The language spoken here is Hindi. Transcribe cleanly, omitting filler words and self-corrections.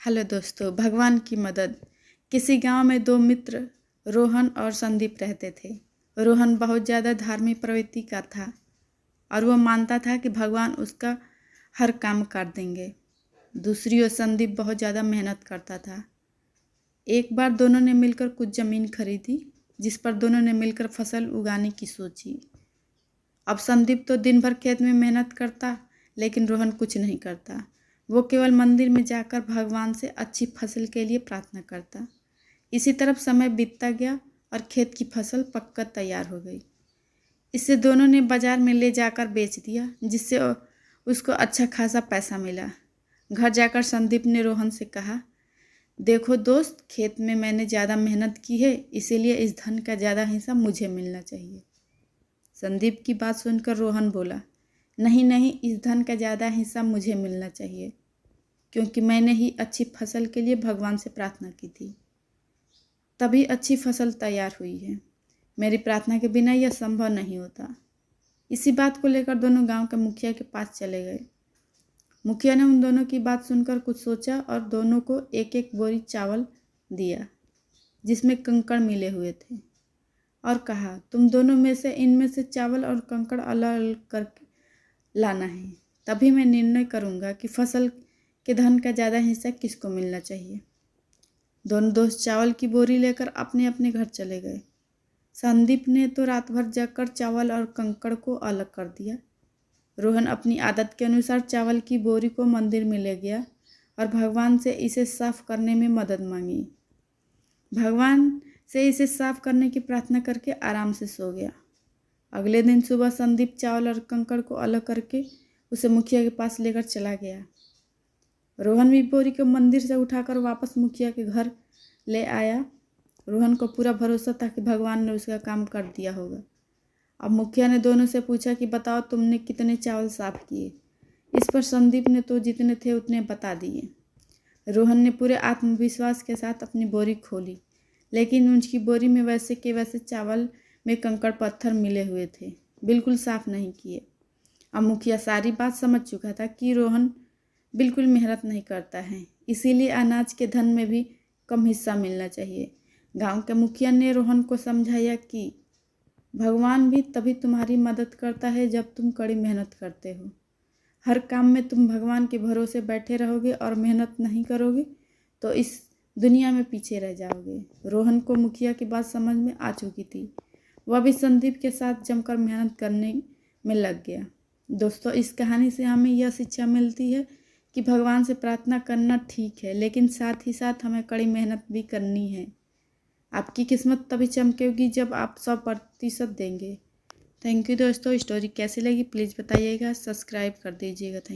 हेलो दोस्तों, भगवान की मदद। किसी गांव में दो मित्र रोहन और संदीप रहते थे। रोहन बहुत ज़्यादा धार्मिक प्रवृत्ति का था और वह मानता था कि भगवान उसका हर काम कर देंगे। दूसरी ओर संदीप बहुत ज़्यादा मेहनत करता था। एक बार दोनों ने मिलकर कुछ ज़मीन खरीदी, जिस पर दोनों ने मिलकर फसल उगाने की सोची। अब संदीप तो दिन भर खेत में मेहनत करता, लेकिन रोहन कुछ नहीं करता। वो केवल मंदिर में जाकर भगवान से अच्छी फसल के लिए प्रार्थना करता। इसी तरफ समय बीतता गया और खेत की फसल पककर तैयार हो गई। इसे दोनों ने बाजार में ले जाकर बेच दिया, जिससे उसको अच्छा खासा पैसा मिला। घर जाकर संदीप ने रोहन से कहा, देखो दोस्त, खेत में मैंने ज़्यादा मेहनत की है, इसीलिए इस धन का ज़्यादा हिस्सा मुझे मिलना चाहिए। संदीप की बात सुनकर रोहन बोला, नहीं नहीं, इस धन का ज़्यादा हिस्सा मुझे मिलना चाहिए, क्योंकि मैंने ही अच्छी फसल के लिए भगवान से प्रार्थना की थी, तभी अच्छी फसल तैयार हुई है। मेरी प्रार्थना के बिना यह संभव नहीं होता। इसी बात को लेकर दोनों गांव के मुखिया के पास चले गए। मुखिया ने उन दोनों की बात सुनकर कुछ सोचा और दोनों को एक एक बोरी चावल दिया, जिसमें कंकड़ मिले हुए थे, और कहा, तुम दोनों में से इनमें से चावल और कंकड़ अलग अलग करके लाना है, तभी मैं निर्णय करूंगा कि फसल के धन का ज़्यादा हिस्सा किसको मिलना चाहिए। दोनों दोस्त चावल की बोरी लेकर अपने अपने घर चले गए। संदीप ने तो रात भर जगकर चावल और कंकड़ को अलग कर दिया। रोहन अपनी आदत के अनुसार चावल की बोरी को मंदिर में ले गया और भगवान से इसे साफ करने में मदद मांगी। भगवान से इसे साफ करने की प्रार्थना करके आराम से सो गया। अगले दिन सुबह संदीप चावल और कंकड़ को अलग करके उसे मुखिया के पास लेकर चला गया। रोहन भी बोरी को मंदिर से उठाकर वापस मुखिया के घर ले आया। रोहन को पूरा भरोसा था कि भगवान ने उसका काम कर दिया होगा। अब मुखिया ने दोनों से पूछा कि बताओ, तुमने कितने चावल साफ किए। इस पर संदीप ने तो जितने थे उतने बता दिए। रोहन ने पूरे आत्मविश्वास के साथ अपनी बोरी खोली, लेकिन उनकी बोरी में वैसे के वैसे चावल में कंकड़ पत्थर मिले हुए थे, बिल्कुल साफ नहीं किए। अब मुखिया सारी बात समझ चुका था कि रोहन बिल्कुल मेहनत नहीं करता है, इसीलिए अनाज के धन में भी कम हिस्सा मिलना चाहिए। गांव के मुखिया ने रोहन को समझाया कि भगवान भी तभी तुम्हारी मदद करता है जब तुम कड़ी मेहनत करते हो। हर काम में तुम भगवान के भरोसे बैठे रहोगे और मेहनत नहीं करोगे तो इस दुनिया में पीछे रह जाओगे। रोहन को मुखिया की बात समझ में आ चुकी थी। वह भी संदीप के साथ जमकर मेहनत करने में लग गया। दोस्तों, इस कहानी से हमें यह शिक्षा मिलती है कि भगवान से प्रार्थना करना ठीक है, लेकिन साथ ही साथ हमें कड़ी मेहनत भी करनी है। आपकी किस्मत तभी चमकेगी जब आप 100% देंगे। थैंक यू दोस्तों। स्टोरी कैसी लगी प्लीज़ बताइएगा, सब्सक्राइब कर दीजिएगा। थैंक